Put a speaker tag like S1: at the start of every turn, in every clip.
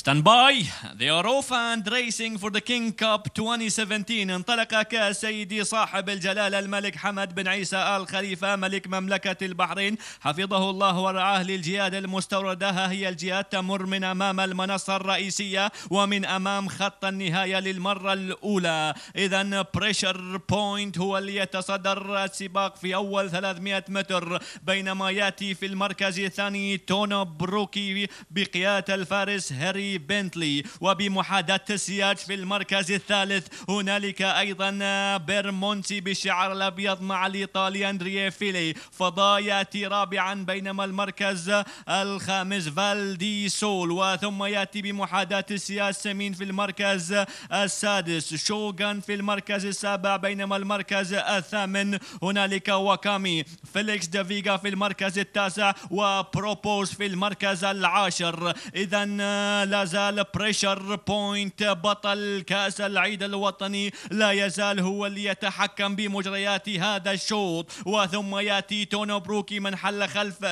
S1: Stand by. They are off and racing for the King Cup 2017. انطلق كأس سيدي صاحب الجلالة الملك حمد بن عيسى آل خليفة ملك مملكة البحرين حفظه الله ورعاه للجياد المستوردة. ها هي الجياد تمر من أمام المنصة الرئيسية ومن أمام خط النهاية للمرة الأولى. إذن بريشر بوينت هو اللي يتصدر السباق في أول 300 متر، بينما يأتي في المركز الثاني تونو بروكي بقيادة الفارس هاري بنتلي، وبمحاذاة السياج في المركز الثالث هنالك أيضا بيرمونتي بالشعر الأبيض مع الإيطالي أندريا فيلي. فضاء يأتي رابعا، بينما المركز الخامس فالدي سول، وثم يأتي بمحاذاة السياج سمين في المركز السادس، شوغان في المركز السابع، بينما المركز الثامن هنالك واكامي. فيليكس دافيغا في المركز التاسع وبروبوز في المركز العاشر. إذن لا زال بريشر بوينت بطل كأس العيد الوطني لا يزال هو اللي يتحكم بمجريات هذا الشوط، وثم يأتي تونو بروكي من حل خلف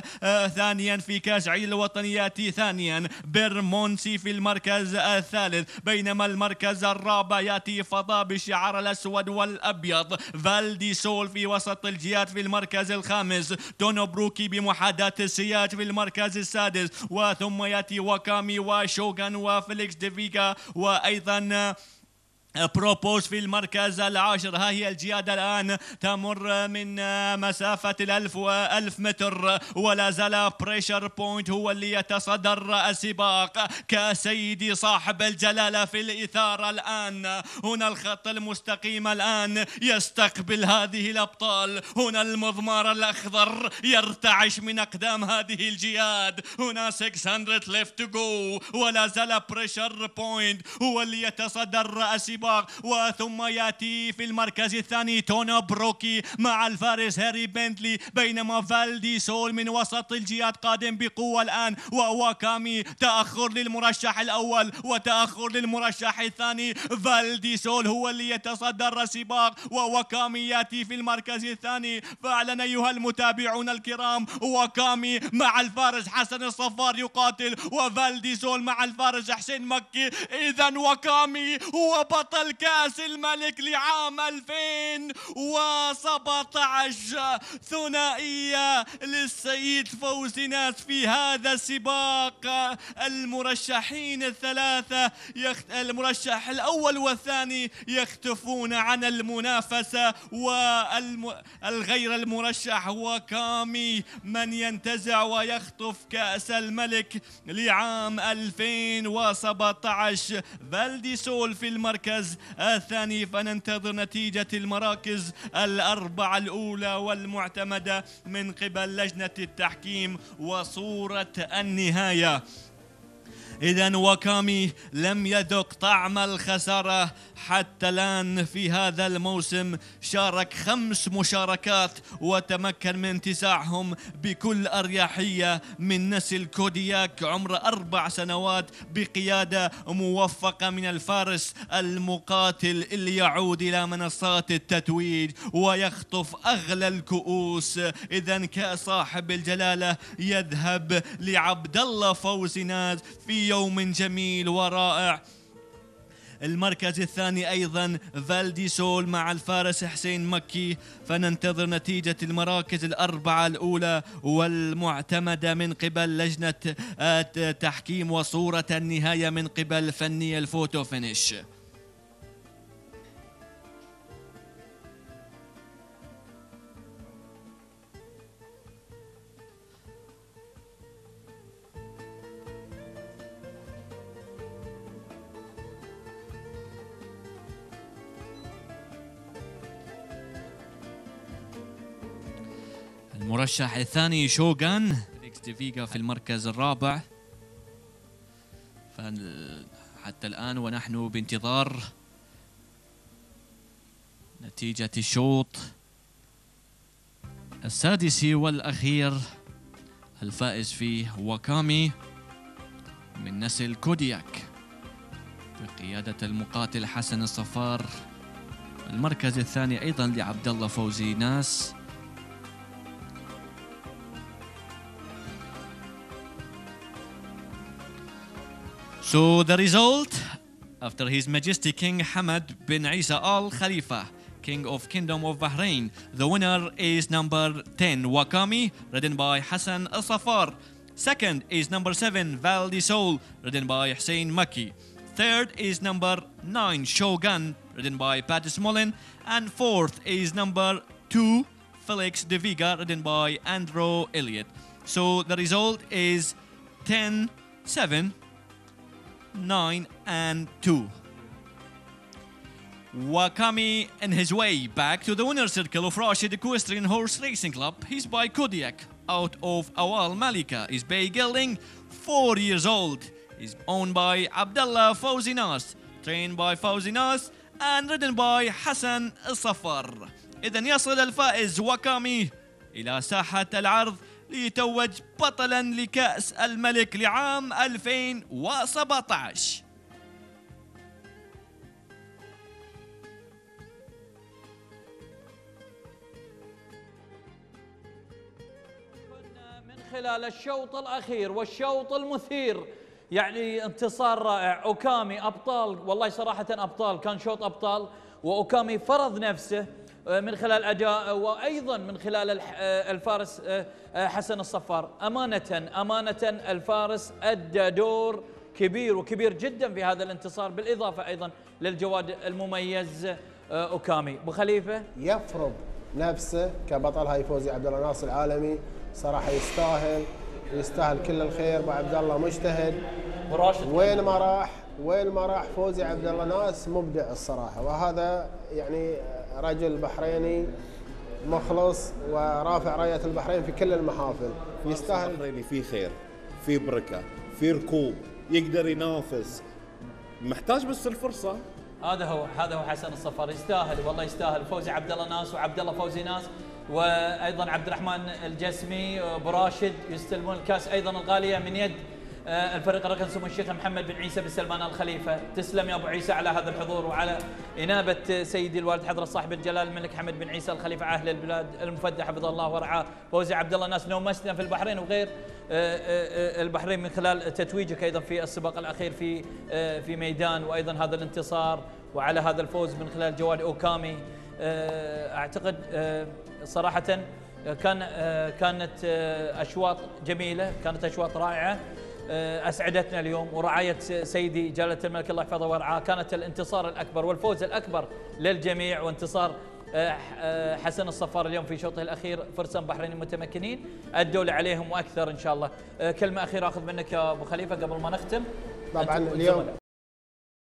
S1: ثانيا في كأس العيد الوطني، يأتي ثانيا بيرمونسي في المركز الثالث، بينما المركز الرابع يأتي فضاء بالشعار الأسود والأبيض فالدي سول في وسط الجياد في المركز الخامس، تونو بروكي بمحاذاة السياج في المركز السادس، وثم يأتي واكامي وشوغان وفيليكس دافيغا وأيضا بروبوز في المركز العاشر. ها هي الجيادة الآن تمر من مسافة 1000 متر، ولا زال بريشر بوينت هو اللي يتصدر السباق كسيدي صاحب الجلالة في الإثارة. الآن هنا الخط المستقيم الآن يستقبل هذه الأبطال، هنا المضمار الأخضر يرتعش من أقدام هذه الجياد، هنا 600 left to go، ولا زال بريشر بوينت هو اللي يتصدر السباق. وثم يأتي في المركز الثاني تونو بروكي مع الفارس هاري بنتلي، بينما فالدي سول من وسط الجياد قادم بقوة الآن، وواكامي تأخر للمرشح الأول وتأخر للمرشح الثاني. فالدي سول هو اللي يتصدر السباق وواكامي يأتي في المركز الثاني. فعلا أيها المتابعون الكرام، واكامي مع الفارس حسن الصفار يقاتل، وفالدي سول مع الفارس حسين مكي. إذن واكامي هو بطل كأس الملك لعام 2017، ثنائية للسيد فوزي ناس في هذا السباق. المرشحين الثلاثة المرشح الأول والثاني يختفون عن المنافسة، والغير المرشح واكامي من ينتزع ويخطف كأس الملك لعام 2017. فالدي سول في المركز الثاني، فننتظر نتيجة المراكز الأربعة الأولى والمعتمدة من قبل لجنة التحكيم وصورة النهاية. إذن واكامي لم يذق طعم الخسارة حتى الآن في هذا الموسم، شارك 5 مشاركات وتمكن من انتزاعهم بكل أريحية من نسل كودياك عمره 4 سنوات بقيادة موفقة من الفارس المقاتل اللي يعود إلى منصات التتويج ويخطف أغلى الكؤوس. إذن كصاحب الجلالة يذهب لعبد الله فوزي ناز في يوم جميل ورائع. المركز الثاني أيضا فالدي سول مع الفارس حسين مكي، فننتظر نتيجة المراكز الأربعة الأولى والمعتمدة من قبل لجنة تحكيم وصورة النهاية من قبل فني الفوتو فينيش. المرشح الثاني شوغان، فيليكس دافيغا في المركز الرابع. حتى الآن ونحن بانتظار نتيجة الشوط السادس والأخير، الفائز فيه واكامي من نسل كودياك بقيادة المقاتل حسن الصفار. المركز الثاني أيضا لعبد الله فوزي ناس. So the result, after His Majesty King Hamad bin Isa Al Khalifa, King of Kingdom of Bahrain, the winner is number 10, Wakami, ridden by Hassan Al Safar. Second is number 7, Val di Sol, ridden by Hussein Maki. Third is number 9, Shogun, ridden by Pat Smolin. And fourth is number 2, Felix de Viga, ridden by Andrew Elliott. So the result is 10, 7, 9 and 2. Wakami in his way back to the winner's circle of Rashid Equestrian Horse Racing Club. He's by Kodiak out of Awal Malika. He's bay gelding, 4 years old. He's owned by Abdullah Fawzi Nas, trained by Fawzi Nas and ridden by Hassan Safar. إذن يصل الفائز وكامي إلى ساحة العرض ليتوج بطلا لكأس الملك لعام 2017.
S2: من خلال الشوط الأخير والشوط المثير، يعني انتصار رائع. أوكامي أبطال، والله صراحة أبطال، كان شوط أبطال، وأوكامي فرض نفسه من خلال أداء وأيضا من خلال الفارس حسن الصفار. أمانة الفارس أدى دور كبير وكبير جدا في هذا الانتصار، بالإضافة أيضا للجواد المميز أوكامي. أبو خليفة
S3: يفرض نفسه كبطل هاي فوزي عبد الله ناصر العالمي، صراحة يستاهل كل الخير. ابو عبد الله مجتهد،
S2: وراشد
S3: وين ما راح فوزي عبد الله ناس مبدع الصراحة، وهذا يعني رجل بحريني مخلص ورافع راية البحرين في كل المحافل، يستاهل.
S4: البحريني فيه خير، فيه بركة، فيه ركوب، يقدر ينافس، محتاج بس الفرصة.
S2: هذا هو حسن الصفار، يستاهل والله يستاهل. فوزي عبد الله ناس وعبد الله فوزي ناس، وايضا عبد الرحمن الجسمي براشد يستلمون الكاس ايضا الغاليه من يد الفريق الركن سمو الشيخ محمد بن عيسى بن سلمان الخليفه. تسلم يا ابو عيسى على هذا الحضور وعلى انابه سيدي الوالد حضره صاحب الجلال الملك حمد بن عيسى الخليفه اهل البلاد المفدى حفظه الله ورعاه. فوزي عبد الله ناس نومسنا في البحرين وغير البحرين من خلال تتويجك ايضا في السباق الاخير في ميدان، وايضا هذا الانتصار وعلى هذا الفوز من خلال جواد اوكامي. اعتقد صراحه كانت اشواط جميله، كانت اشواط رائعه اسعدتنا اليوم، ورعايه سيدي جلاله الملك الله يحفظه ورعاه كانت الانتصار الاكبر والفوز الاكبر للجميع، وانتصار حسن الصفار اليوم في شوطه الاخير. فرسان بحريني متمكنين ادوا عليهم واكثر ان شاء الله. كلمه اخيره اخذ منك يا ابو خليفه قبل ما نختم.
S3: طبعا اليوم